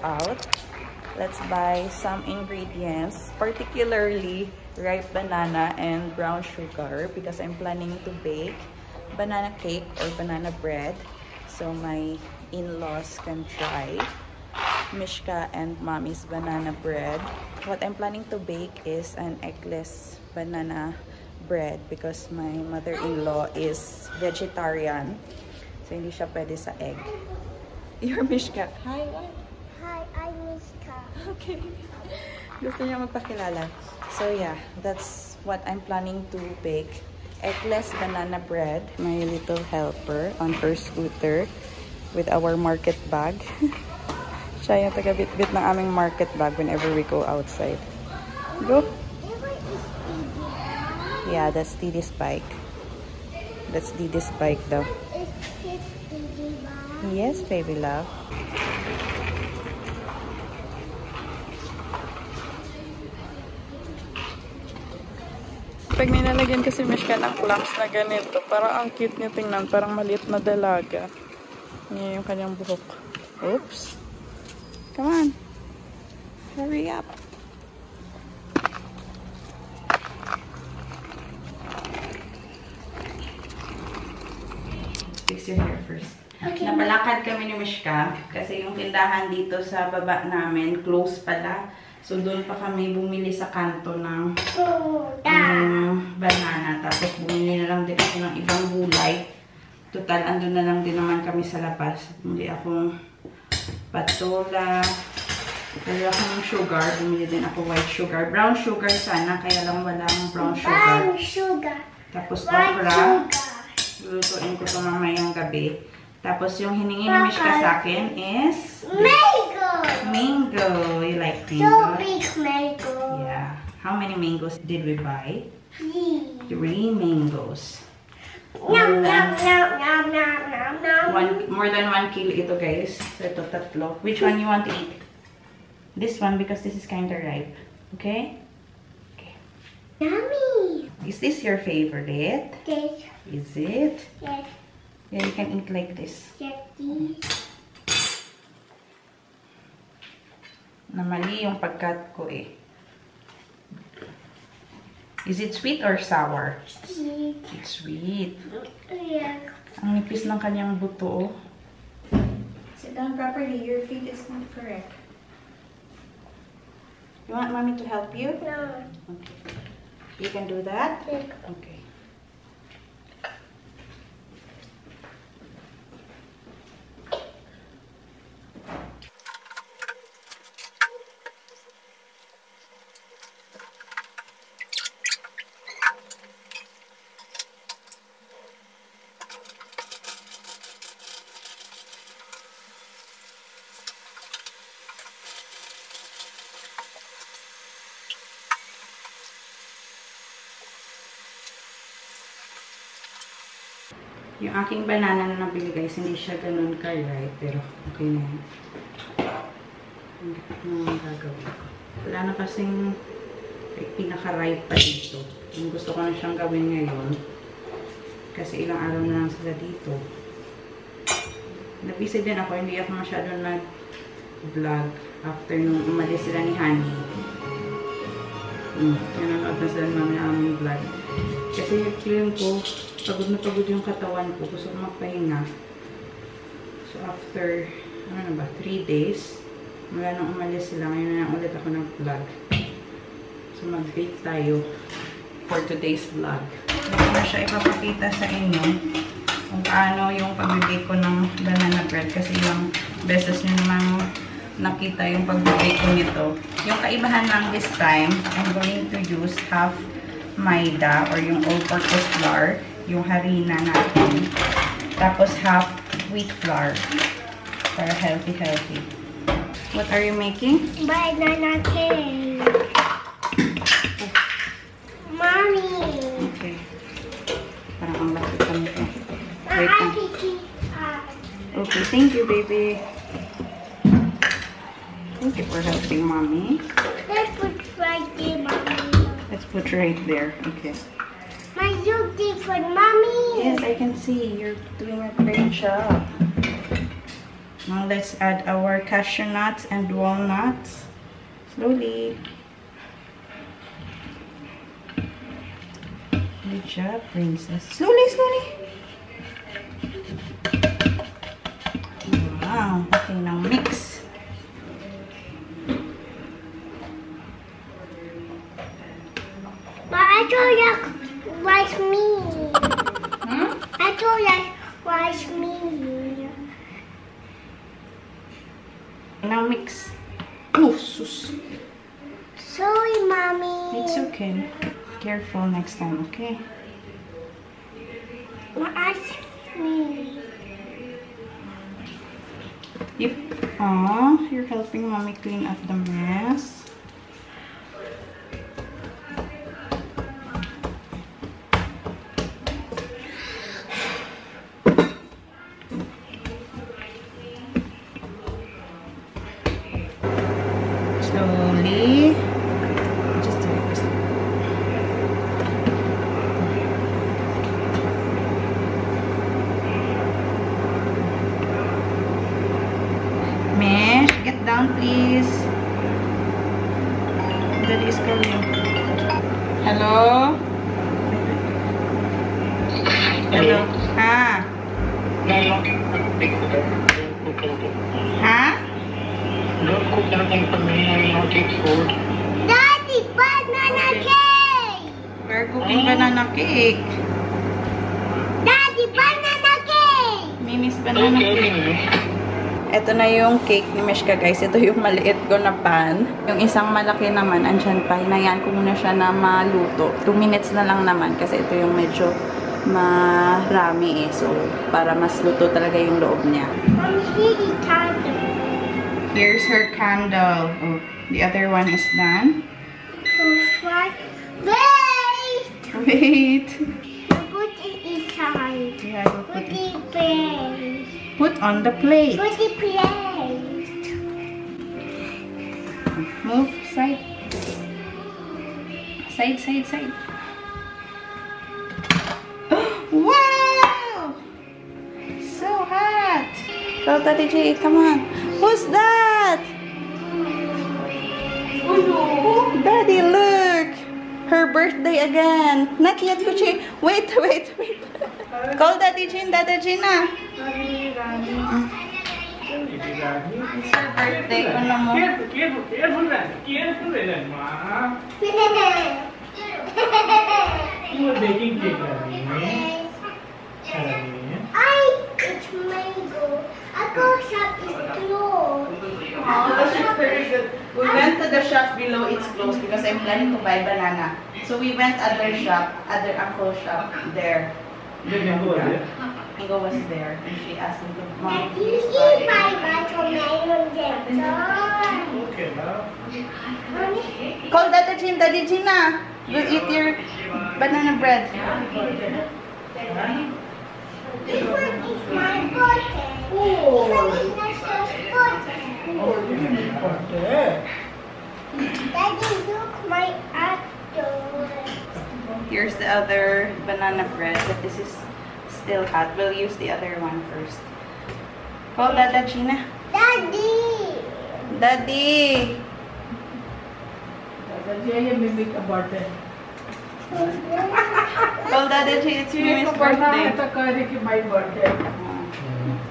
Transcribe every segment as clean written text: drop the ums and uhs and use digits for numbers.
out, let's buy some ingredients, particularly ripe banana and brown sugar, because I'm planning to bake banana cake or banana bread so my in-laws can try Mishka and Mommy's banana bread. What I'm planning to bake is an eggless banana bread because my mother-in-law is vegetarian. So, hindi siya pwede sa egg. You're Mishka. Hi, what? Hi, I'm Mishka. Okay. Gusto niya magpakilala. So, yeah. That's what I'm planning to bake. Eggless banana bread. My little helper on her scooter with our market bag. Siya yung taga-bit-bit ng aming market bag whenever we go outside. Go! Yeah, that's Didi's bike. That's Didi's bike though. Yes, baby love. Pag nilalagyan kasi Mishka ng clamps na ganito, parang ang cute niya tingnan, parang maliit na dalaga. Yan yung kanyang buhok. Oops! Come on. Hurry up. Fix your hair first. Okay. Napalakad kami ni Mishka kasi yung tindahan dito sa baba namin, close pala. So, doon pa kami bumili sa kanto ng banana. Tapos, bumili na lang din ako ng ibang gulay. Total, andun na lang din naman kami sa labas. Bumili akong patola. Bumili ako ng sugar. Bumili din ako white sugar. Brown sugar sana, kaya lang walang brown sugar. Brown sugar. Tapos okra. Lulutuin ko ito mamayang gabi. Tapos yung hiningi ni Mishka sa akin is mango. Mango. You like mango? So big mango. Yeah. How many mangoes did we buy? 3. 3 mangoes. Nom, nom, nom, nom, nom, nom, nom. More than 1 kilo ito, guys. So, ito, tatlo. Which one you want to eat? This one, because this is kind of ripe. Okay? Okay. Yummy. Is this your favorite? Yes. Is it? Yes. Yeah, you can eat like this. Yes. Namali yung pagkat ko eh. Is it sweet or sour? Sweet. It's sweet. Yeah. Ang nipis ng kanyang buto. Sit down properly. Your feet is not correct. You want mommy to help you? No. Okay. You can do that? Yes. Okay. Yung aking banana na nabili guys, hindi siya ganun ka-ripe, pero okay na yun. Ano ang gagawin ko? Wala na kasing pinaka-ripe pa dito. Yung gusto ko na siyang gawin ngayon, kasi ilang araw na lang sila dito. Nabisi din ako, hindi ako masyadong nag-vlog after nung umalis sila ni Honey. Nanonood na sila namin ang aming vlog. Kasi feeling ko, pagod na pagod yung katawan ko. Gusto ko magpahinga. So, after, 3 days, mula nung umalis sila, ngayon na lang ulit ako nag-vlog. So, mag-bake tayo for today's vlog. Hindi ko na siya ipapakita sa inyo kung paano yung pag-bake ko ng banana bread. Kasi yung beses nyo namang nakita yung pag-bake ko nito. Yung kaibahan lang this time, I'm going to use half maida or yung all-purpose flour, yung harina natin. Tapos half wheat flour para healthy. What are you making? Banana cake. Mommy. Okay. Parang ang laki pa nito. Wait lang. Okay, thank you, baby. Thank you for helping mommy. Let's put right there, mommy. Let's put right there. Okay. My duty for mommy. Yes, I can see. You're doing a great job. Now let's add our cashew nuts and walnuts. Slowly. Good job, princess. Slowly, slowly. Wow. Okay, now mix. But I told you watch me. I told you watch me. Now mix. Oh, sus. Sorry, mommy. It's okay. Careful next time, okay? Watch me. Aw, you're helping mommy clean up the mess. Slowly. Just do it. Mesh, get down please. Daddy is calling. Hello? Hello? Ha? Ha? Don't cook anything for me. I will not eat food. Daddy, banana cake. We're cooking banana cake. Daddy, banana cake. Mimi's banana cake. Ito na yung cake ni Meshka, guys. Ito yung maliit ko na pan. Yung isang malaki naman, andyan pa. Hinayaan ko muna siya na maluto. 2 minutes na lang naman kasi ito yung medyo marami eh. So, para mas luto talaga yung loob niya. Here's her candle. Oh, the other one is done. Wait! Wait. Put it inside. Yeah, we'll Put put it. it plate. Put on the plate. Put it plate. Move side. Side, side, side. Wow! So hot. Go, Daddy J, come on. Who's that? Daddy, look. Her birthday again. Not yet, Kuchi. Wait, wait, wait. Call Daddy Jin, Daddy Jin na. It's her birthday. Ano mo? Careful, ma. You were baking cake, Rani. It's mango. I go shop is closed. We went to the shop below, it's closed because I'm planning to buy banana. So we went other shop, other uncle shop there. Mango was there and she asked me to mom, You please eat buy my watermelon there. Okay, love. Mommy, Call Daddy Jin na. Go eat your banana bread. this one is my birthday. This one is Nestle's birthday. Daddy, look my apple. Here's the other banana bread, but this is still hot. We'll use the other one first. Call Daddy Jin na. Daddy. Daddy. Call Daddy Jin, it's Mimi's birthday.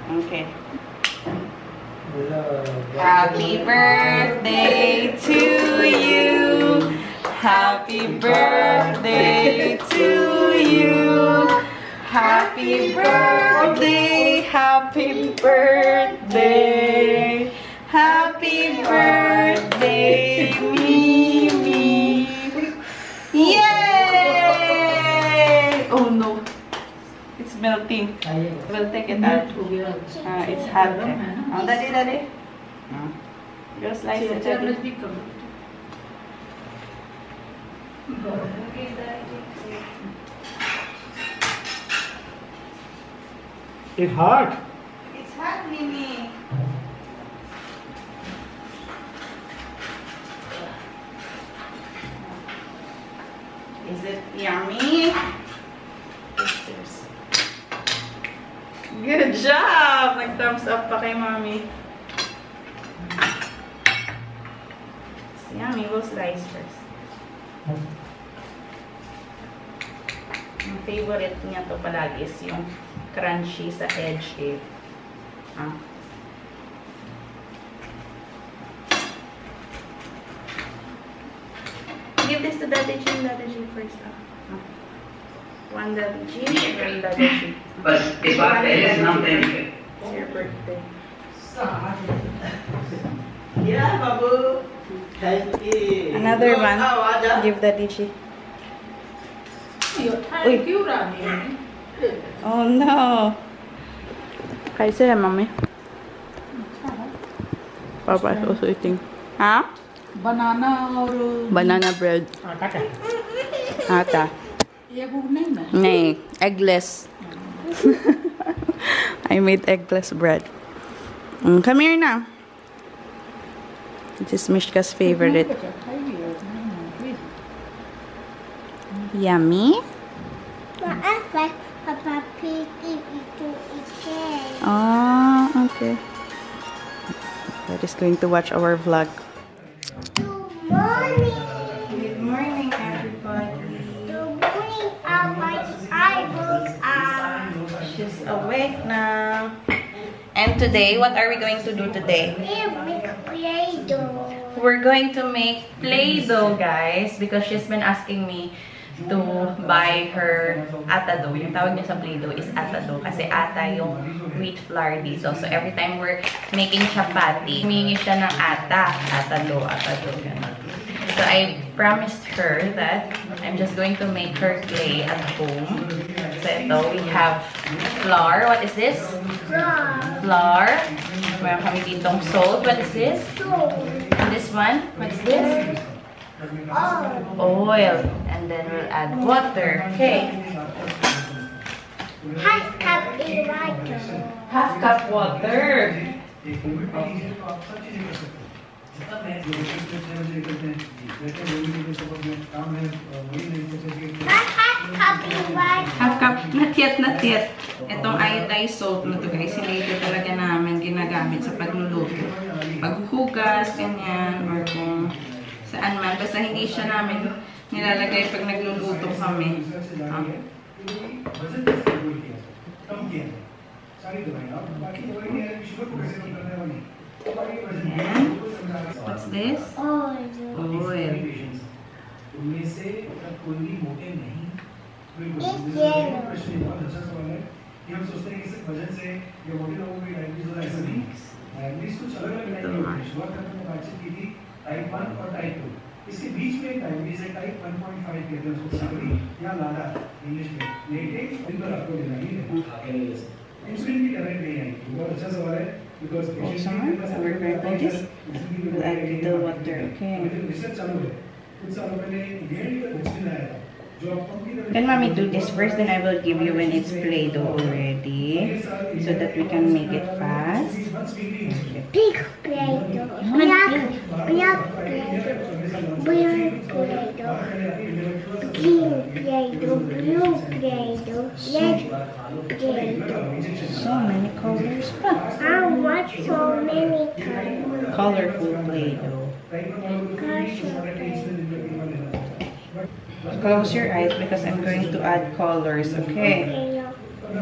Okay. Happy birthday to you. Happy birthday to you. Happy birthday. Happy birthday. Happy birthday, Mimi. Yay! Oh no. It's melting. We'll take it out. It's hot. Oh, Daddy. Go slice it, Daddy. It's hot. It's hot, Mimi. Is it yummy? Good job! Nag-thumbs up pa kay mommy. It's yummy. We'll slice first. Yung favorite niya to palagi is yung crunchy sa edge eh. Give this to Daddy G first. One Daddy G and one Daddy G. बस इस बार पहले से नाम तय नहीं किया। It's your birthday. Yeah, Babu. Thank you. Another one. Give Daddy G. Oh no. Kaisa ya, Mommy? Papa is also eating. Huh? Banana bread. Ata. Nay, eggless. I made eggless bread. Come here now. This is Mishka's favorite. Yummy. Papa Pig to eat. Oh, okay. Dad is going to watch our vlog. Good morning. Good morning, everybody. Good morning. My eyeballs are. She's awake now. And today, what are we going to do today? Make Play-Doh. We're going to make Play-Doh, guys, because she's been asking me to buy her ata dough. Yung tawag niya sa Play-Doh is ata dough kasi ata yung wheat flour dito. So every time we're making chapati, humingi siya ng ata dough, ganun. So I promised her that I'm just going to make her clay at home. So ito, we have flour. What is this? Flour. Meron kami ditong salt. What is this? And this one? What's this? Oil. And then we'll add water. Okay. Half cup in water. Half cup water. Half cup. Not yet. Itong iodized salt na to, guys, hindi ito talaga namin ginagamit sa pagluluto. Paghuhugas, ganyan, or kung saan man. Basta hindi siya namin nilalagay pag nagluluto kami. And what's this? Oil. It's yellow. इसके बीच में एक डायबिटीज है टाइप 1.5 कहते हैं उसको सिंपली या लाला इंग्लिश में लेटेक्स इधर आपको लेना ही है इंसुलिन की करेक्ट नहीं आएगी बहुत अच्छा सवाल है because we'll add little water, okay? Research चालू है कुछ सालों पहले गेंद का इंसुलिन आया था जो आप पंप की तरह Can mommy do this first, then I will give you when it's Play-Doh already, so that we can make it fast. Pig Play-Doh. Black Play-Doh. Blue Play-Doh. Green Play-Doh. Blue Play-Doh. Red Play-Doh. So many colors. I want so many colors. Colorful Play-Doh. Close your eyes because I'm going to add colors, okay?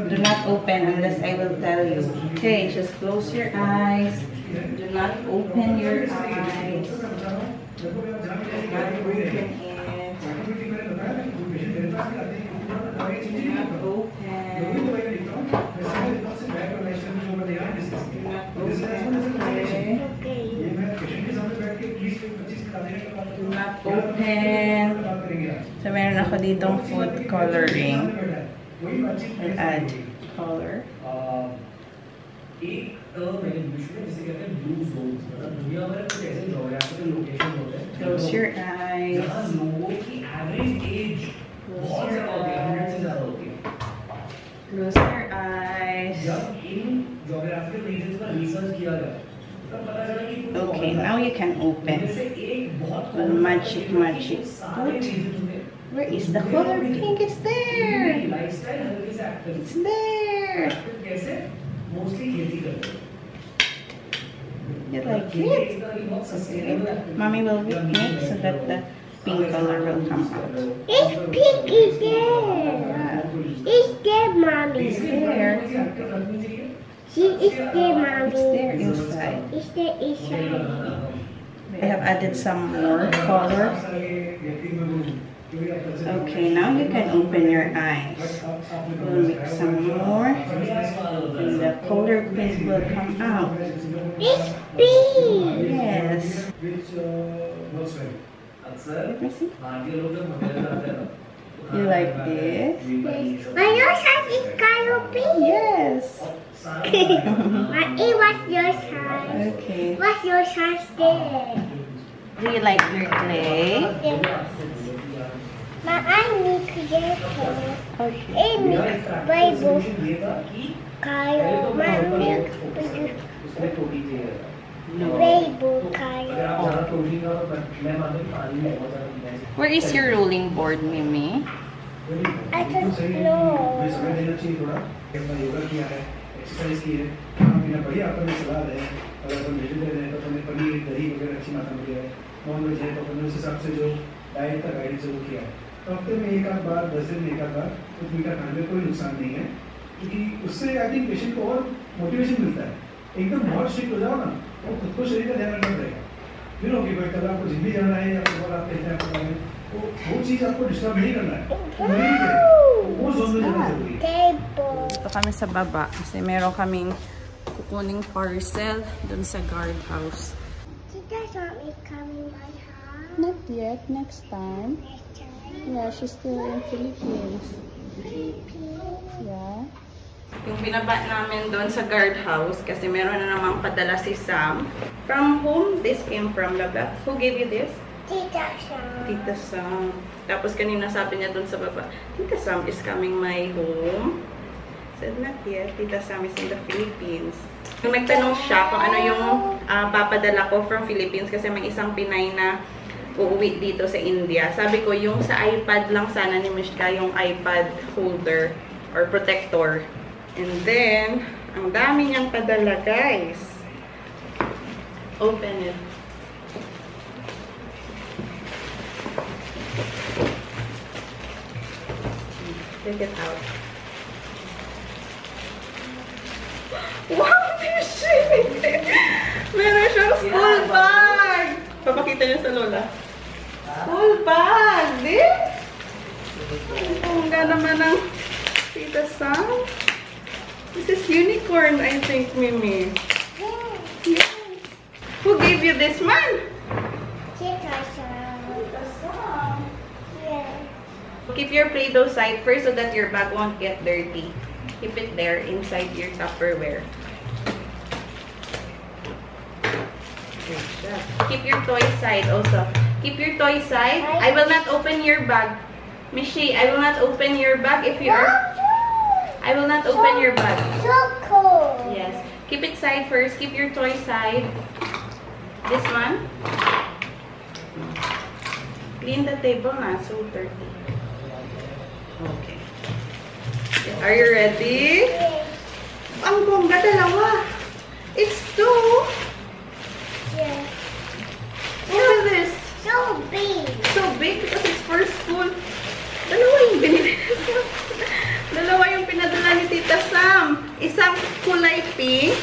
Do not open unless I will tell you. Okay, just close your eyes. Do not open your eyes. Do not open it. Do not Do not open. So, meron ako ditong food coloring. I'll add color. Close your eyes. Close your eyes. Okay, now you can open. Magic. Where is the color pink? It's there. Lifestyle is active. It's there. Active कैसे? Mostly खेती करते हैं. You like it? Okay. Mommy will make so that the pink color will come out. It's pinky there. It's there, mommy. It's there. See, it's there, mommy. It's there inside. It's there inside. I have added some more color. Okay, now you can open your eyes. We'll mix some more. And the color pink will come out. It's pink. Yes. Let me see. You like this? My nose is kind of pink. Yes. What's your size? Okay. What's your size there? Do you like your clay? My I need to get it. Okay. I need Bible. Kyle, my milk. Bible, Kyle. Where is your rolling board, Mimi? I don't know. Yoga किया है, एक्सरसाइज की है, खाना पीना बढ़िया आपका में सलाद है, अगर अपन वेजिटेरियन है तो अपन ने पनीर दही वगैरह अच्छी मात्रा में लिया है, नॉन वेज है तो अपन ने उस हिसाब से जो डाइट का गाइडेंस है वो किया है. तो हफ्ते में एक आध बार 10 दिन में एक आध बार कुछ मीठा खाने में कोई नुकसान नहीं है, क्योंकि उससे आई थिंक पेशेंट को और मोटिवेशन मिलता है. एकदम बहुत स्ट्रिक्ट हो जाओ ना तो खुद को शरीर का ध्यान रखना पड़ेगा. यू नो कि भाई कल आपको जिम भी जाना है या फिर आप कहते हैं आपको वो चीज आपको डिस्टर्ब नहीं करना है, वो जोन में जाना जरूरी है. Table. Ito kami sa baba kasi meron kaming kukuning parcel dun sa guardhouse. Tita's mom is coming my house. Not yet. Next time. Next time. Yeah, she's still in Philippines. Philippines. Yeah. Yung binaba namin doon sa guardhouse kasi meron na namang padala si Sam. From whom this came from, Laga? Who gave you this? Tita's mom. Tita Sam. Tapos kanina sabi niya doon sa baba, Tita Sam is coming my home. Said not yet. Tita Sam is in the Philippines. Nung nagtanong siya kung ano yung papadala ko from Philippines kasi may isang Pinay na uuwi dito sa India. Sabi ko, yung sa iPad lang sana ni Mishka, yung iPad holder or protector. And then, ang dami niyang padala, guys. Open it. Take it out. Wow, this shit! Meron siyang school bag! Papakita niyo sa lola. School bag! This? Ang ganda naman ng Tita Sam. This is unicorn, I think, Mimi. Yes. Who gave you this man? Tita's mom. Yeah. Keep your Play-Doh side first so that your bag won't get dirty. Keep it there inside your Tupperware. Keep your toy side also. Keep your toy side. I will not open your bag. Mishi, I will not open your bag if you are... I will not open your bag. So cool. Yes. Keep it side first. Keep your toy side. This one. Clean the table na. So dirty. Okay. Are you ready? Yes. Ang bongga, dalawa. It's two. Yes. Look at this. So big. So big because it's for school. Dalawa yung binili. Dalawa yung pinadala ni Tita Sam. Isang kulay pink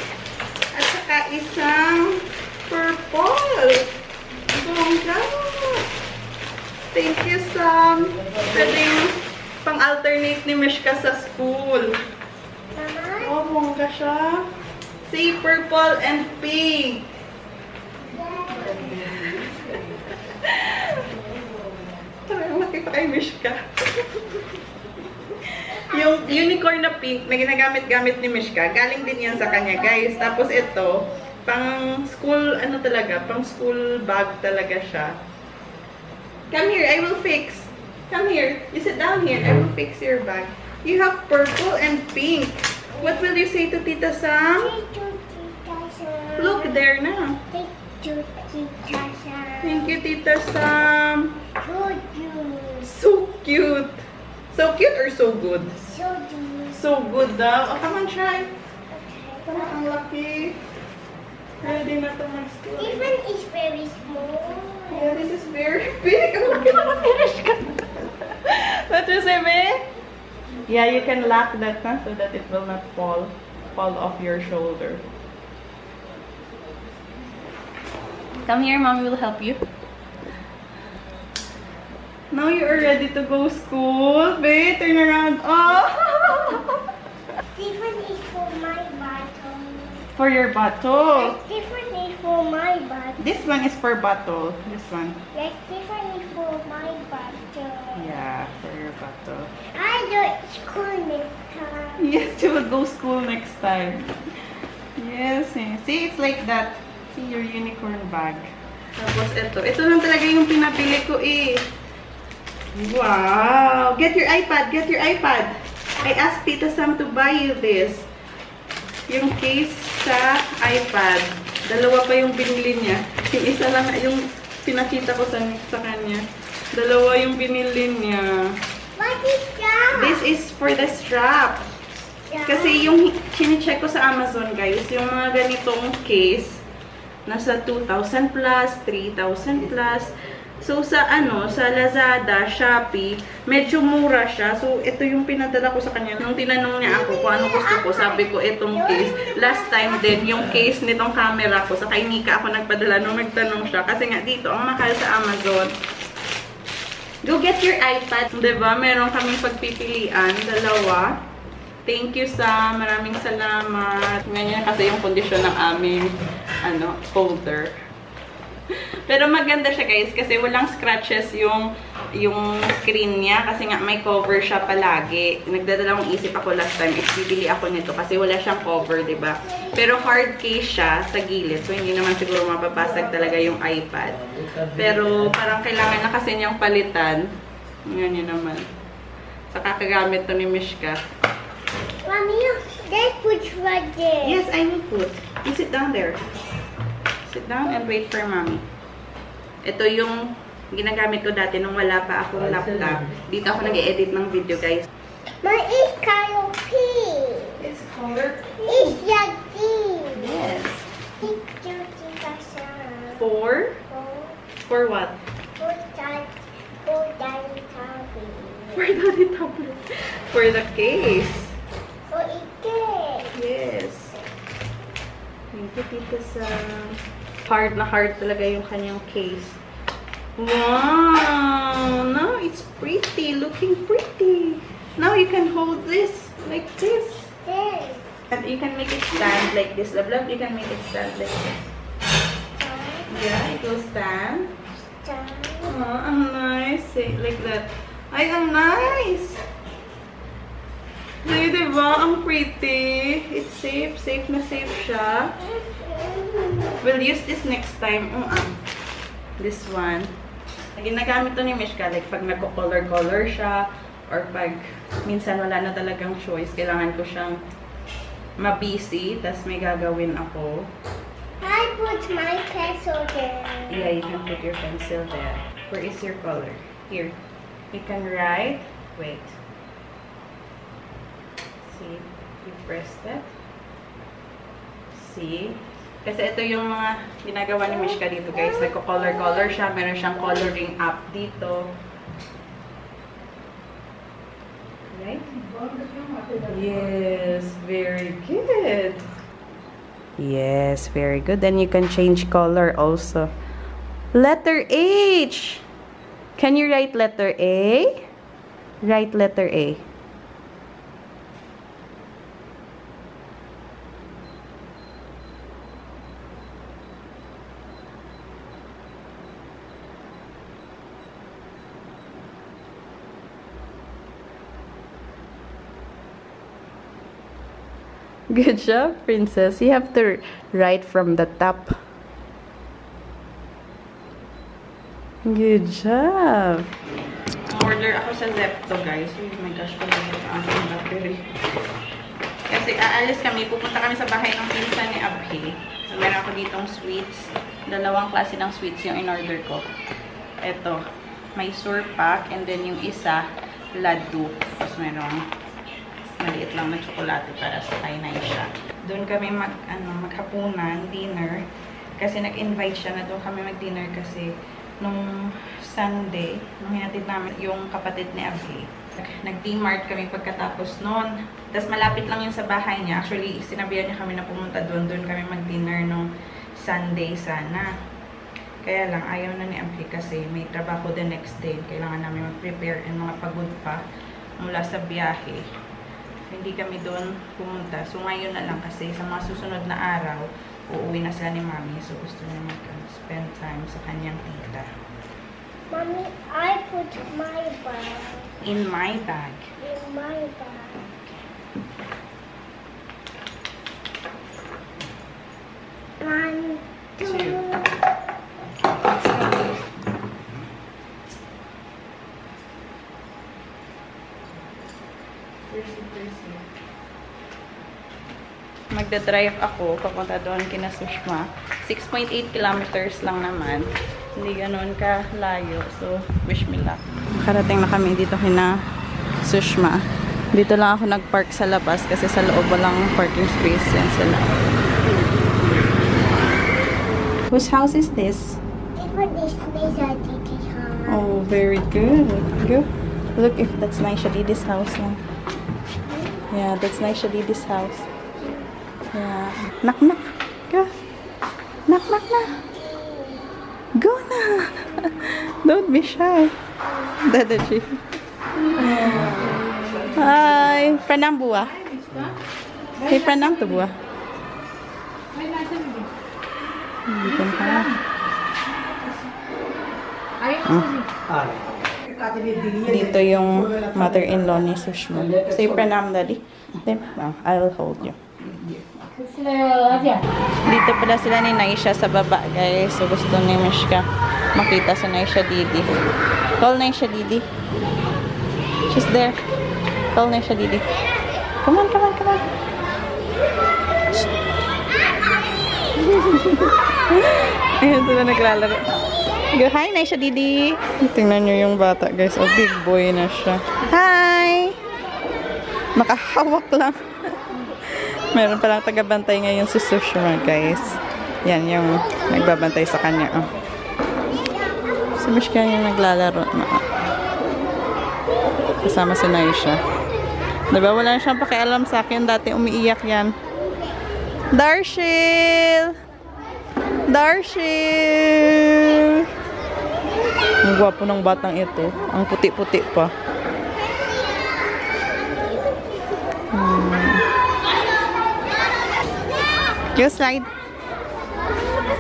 at saka isang purple. Bongga. Thank you, Sam. Pwedeng pang-alternate ni Mishka sa school. Mama? Oh, bongga siya. Say purple and pink. Parang makita kay Mishka. Yung unicorn na pink na ginagamit-gamit ni Mishka, galing din yan sa kanya, guys. Tapos ito, pang school, ano talaga, pang school bag talaga siya. Come here, I will fix. Come here. You sit down here. I will fix your bag. You have purple and pink. What will you say to Tita Sam? Thank you, Tita Sam. Look there na. Thank you, Tita Sam. Thank you, Tita Sam. Good news. So cute. So cute or so good? So good. So good daw. Oh, come on, try. Okay. Parang ang laki. Ready na to mag-school. Even is very small. Yeah, this is very big. Ang laki naman, Mishka. What you say, babe? Yeah, you can lock that so that it will not fall off your shoulder. Come here, mommy will help you. Now you are ready to go school, babe. Turn around. Oh! Even is for my bottle. For your bottle. Different is for my bottle. This one is for bottle. This one. Yes, different is for my bottle. Yeah, for your bottle. I do school next time. Yes, you will go school next time. Yes, eh. See, it's like that. See your unicorn bag. Tapos ito. Ito lang talaga yung pinapili ko eh. Wow! Get your iPad! Get your iPad! I asked Tita Sam to buy you this. Yung case sa iPad. Dalawa pa yung binili niya. Yung isa lang, yung pinakita ko sa kanya. Dalawa yung binili niya. What is that? This is for the strap. Kasi yung chine-check ko sa Amazon, guys, yung mga ganitong case, nasa 2,000 plus, 3,000 plus. So, sa Lazada, Shopee, medyo mura siya. So, ito yung pinadala ko sa kanya. Nung tinanong niya ako kung ano gusto ko, sabi ko, itong case. Last time din, yung case nitong camera ko, sa kay Nika ako nagpadala nung nagtanong siya. Kasi nga dito, ang mahal sa Amazon. Go get your iPad. Diba? Meron kaming pagpipilian. Dalawa. Thank you, Sam. Maraming salamat. Ganyan kasi yung kondisyon ng aming folder. Pero maganda siya, guys, kasi walang scratches yung screen niya kasi nga may cover siya palagi. Nagdadalawang isip ako last time if bibili ako nito kasi wala siyang cover, 'di ba? Pero hard case siya sa gilid. So hindi naman siguro mapapasag talaga yung iPad. Pero parang kailangan na kasi niyang palitan. Ganyan naman. Sa kakagamit to ni Mishka. Mommy, let's put right there. Yes, I will put. You sit down there. Sit down and wait for mommy. Ito yung ginagamit ko dati nung wala pa akong laptop. Dito ako nag-edit ng video, guys. My is color pink. It's colored It's like this. Yes. It's beauty fashion. For what? For daddy coffee. For the tablet. For the case. For it. Yes. Thank you, Tita Sam. Hard na hard talaga yung kanyang case. Wow! Now it's pretty. Looking pretty. Now you can hold this like this. This. And you can make it stand like this. Love, you can make it stand like this. Yeah, it will stand. Oh, ang nice. Like that. Ay, ang nice! Ay, diba? Ang pretty. It's safe. Safe na safe siya. We'll use this next time. This one. Ginagamit to ni Mishka. Like, pag nagko-color-color siya, or pag minsan wala na talagang choice, kailangan ko siyang ma-busy, tas may gagawin ako. I put my pencil there. Yeah, you can put your pencil there. Where is your color? Here. You can write. Wait. See? You press that. See? Kasi ito yung mga ginagawa ni Mishka dito, guys. Nagko-color-color siya. Meron siyang coloring app dito. Right? Yes, very good. Yes, very good. Then you can change color also. Letter H. Can you write letter A? Write letter A. Good job, princess. You have to write from the top. Good job. Order ako sa Zepto, guys. Oh my gosh, kung ano ang aking battery. Kasi aalis kami. Pupunta kami sa bahay ng pinsan ni Abhi. So, meron ako ditong sweets. Dalawang klase ng sweets yung in-order ko. Ito. Mysore pak, and then yung isa, laddu. Tapos merong maliit lang na tsokolate para sa kay Naisha. Doon kami maghapunan, dinner. Kasi nag-invite siya na doon kami mag-dinner kasi nung Sunday, nung hinatid namin yung kapatid ni Abhi. Nag-D-Mart kami pagkatapos noon. Tapos malapit lang yun sa bahay niya. Actually, sinabihan niya kami na pumunta doon. Doon kami mag-dinner nung Sunday sana. Kaya lang, ayaw na ni Abhi kasi may trabaho the next day. Kailangan namin mag-prepare and mga pagod pa mula sa biyahe. Hindi kami doon pumunta. So, ngayon na lang kasi sa mga susunod na araw, uuwi na sila ni Mami. So, gusto niya mag-spend time sa kanyang tita. Mommy, I put my bag In my bag. in my bag. One, two. Magdadrive ako papunta doon kina Sushma. 6.8 kilometers lang naman. Hindi ganoon ka layo. So, wish me luck. Karating na kami dito kina Sushma. Dito lang ako nagpark sa labas kasi sa loob walang parking space yan sila. Whose house is this? It was this place I did it home. Oh, very good. Go. Look if that's Naisha Didi's house now. Yeah, that's Naisha Didi's house. Yeah. Knock, knock. Go. Knock, knock na. Go na. Don't be shy. Dadaji. Hi. Pranam buwa. Hey, pranam to buwa. Dito yung mother-in-law ni Sushma. Say pranam, daddy. Then, I'll hold you. Dito pala sila ni Naisha sa baba, guys. So, gusto ni Mishka makita sa Naisha Didi. Call Naisha Didi. She's there. Call Naisha Didi. Come on, come on, come on. Ayun sila naglalaro. Go, hi, Naisha Didi. Tingnan nyo yung bata, guys. Oh, big boy na siya. Hi! Nakahawak lang. Meron palang taga-bantay ngayon si Sushma, guys. Yan yung nagbabantay sa kanya. Oh. Si Mishka yung naglalaro na. Kasama si Naisha. Diba? Wala siyang pakialam sa akin. Dati umiiyak yan. Darshil! Darshil! Ang gwapo ng batang ito. Ang puti-puti pa. Go slide.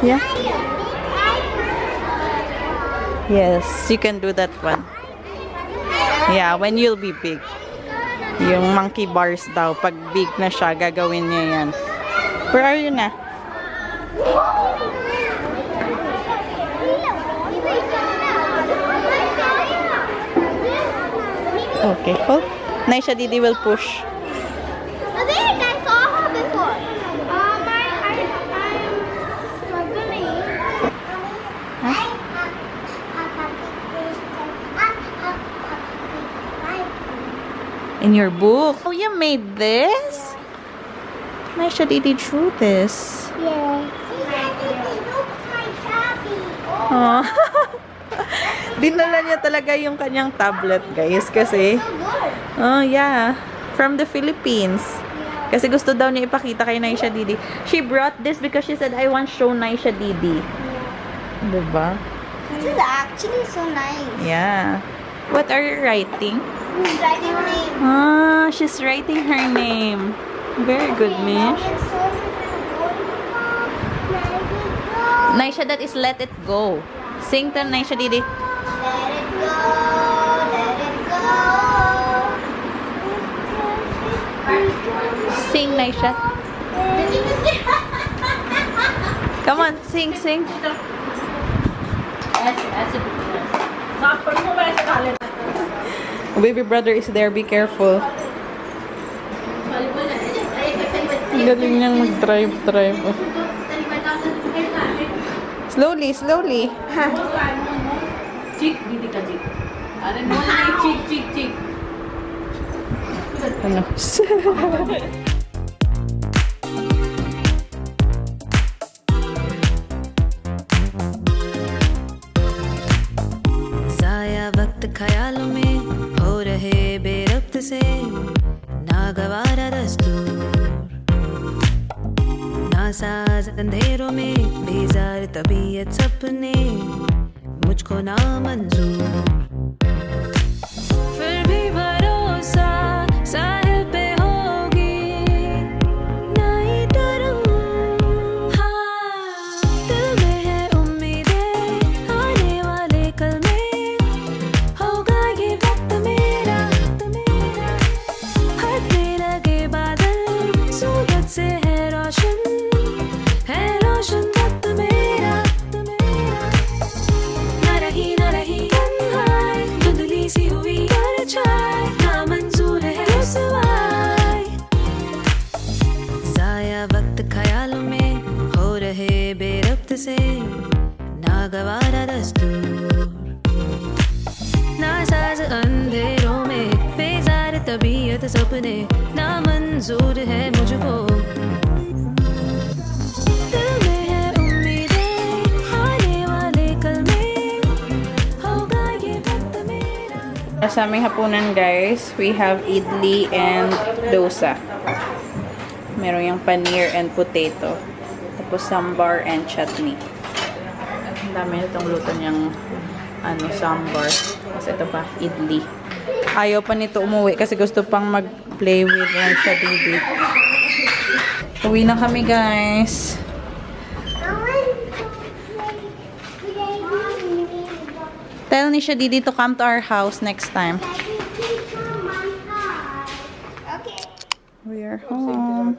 Yeah. Yes, you can do that one. Yeah, when you'll be big. Yung monkey bars daw. Pag big na siya, gagawin niya yan. Where are you na? Okay. Oh, Naisha Didi will push. I think I saw her before. I'm struggling. Huh? In your book? Oh, you made this? Naisha Didi drew this. Yeah. Look my tabby. Oh. Dinala niya talaga yung kanyang tablet, guys. Kasi, So good. oh yeah, from the Philippines. Kasi gusto daw niya ipakita kay Naisha Didi. She brought this because she said, I want to show Naisha Didi. Diba? This is actually so nice. Yeah. What are you writing? Who's writing her name? Ah, she's writing her name. Very good, Mish. Naisha, that is Let It Go. Sing to Naisha Didi. Let it go, let it go. Sing, Naisha. Come on, sing, sing. Baby brother is there. Be careful. Galing niyang mag-drive. Slowly, slowly. Jik, didi ka jik. Ano mo na chick. Ano? जाया वक्त ख्यालों में हो रहे बेरब्त से नागवारा दस्तूर नासाज अंधेरों में बेजार तबीयत सपने मुझको ना मंजूर फिर भी भरोसा साहिल पे होगी नई तरंग हाँ दिल में है उम्मीदें आने वाले कल में होगा ये वक्त मेरा हटने लगे बादल सूरज से है रोशन वक्त मेरा ना रही तन्हाई धुंधली सी हुई परछाई ना मंजूर है रुसवाई जाया वक्त ख्यालों में हो रहे बेरब्त से नागवारा दस्तूर नासाज अंधेरों में बेजार तबीयत सपने ना मंजूर है मुझको दिल में है उम्मीदें आने वाले कल में होगा ये वक्त मेरा Sa aming hapunan guys, we have idli and dosa. Meron yung paneer and potato. Tapos sambar and chutney. Ang dami na itong luto niyang sambar. Tapos ito pa, idli. Ayaw pa nito umuwi kasi gusto pang mag-play with siya baby. Uwi na kami guys. Tell ni siya Didi to come to our house next time. Okay. We are home.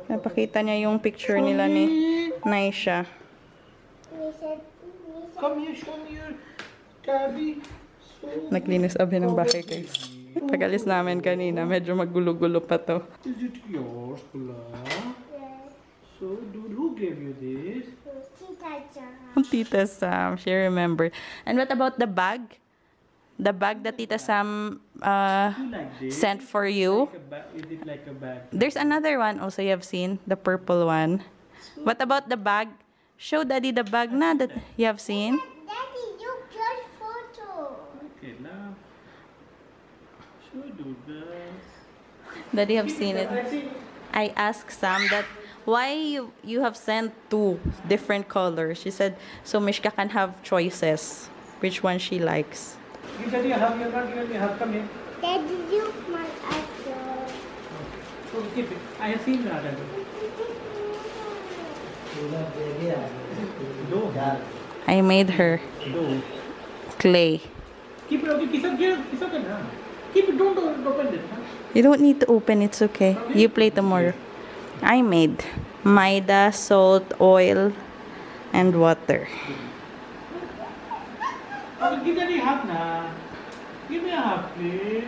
Napakita niya yung picture nila ni Naisha. Come here, show me your tabby. Naglinis abi ng bahay guys. Pag-alis namin kanina, medyo magulo-gulo pa to. Is it yours, Kula? So, dude, who gave you this? Tita Sam, she remembered. And what about the bag? The bag that Tita Sam You like this? sent for you? Is it like a bag? There's another one also you have seen, the purple one. What about the bag? Show Daddy the bag na that you have seen. Daddy, you just photo. Okay, now. So, dude. Daddy have seen it. I asked Sam that why you have sent two different colors. She said so Mishka can have choices which one she likes. You said you have, you're not giving me a hug. Come here. Daddy, you my apple. So, keep it. I have seen that. Do. I made her Do. clay. Keep it, okay. It's okay now. Keep it, don't open it. Huh? You don't need to open, it's okay. You play tomorrow. I made maida, salt, oil, and water. Okay, give me a hug now. Give me a hug, please.